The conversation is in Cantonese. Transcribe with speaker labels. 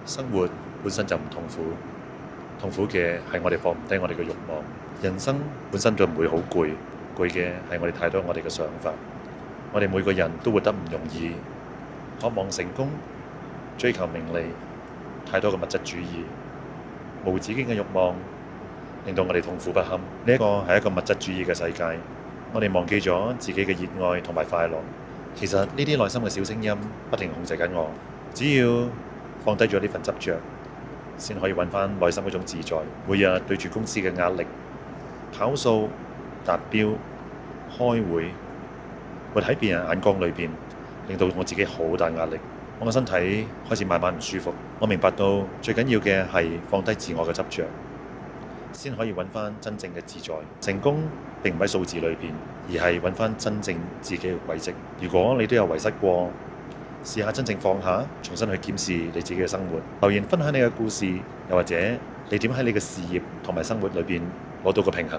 Speaker 1: 生活本身就唔痛苦，痛苦嘅係我哋放唔低我哋嘅慾望。人生本身就唔會好攰，攰嘅係我哋太多我哋嘅想法。我哋每個人都活得唔容易，渴望成功，追求名利，太多嘅物質主義，無止境嘅慾望，令到我哋痛苦不堪。呢一個係一個物質主義嘅世界，我哋忘記咗自己嘅熱愛同埋快樂。其實呢啲內心嘅小聲音不停控制緊我，只要放低咗呢份執着，先可以揾翻內心嗰種自在。每日對住公司嘅壓力、跑數、達標、開會，活喺別人眼光裏邊，令到我自己好大壓力。我個身體開始慢慢唔舒服。我明白到最緊要嘅係放低自我嘅執着，先可以揾翻真正嘅自在。成功並唔喺數字裏邊，而係揾翻真正自己嘅軌跡。如果你都有遺失過，試下真正放下，重新去檢視你自己嘅生活。留言分享你嘅故事，又或者你點喺你嘅事業同埋生活裏邊攞到個平衡。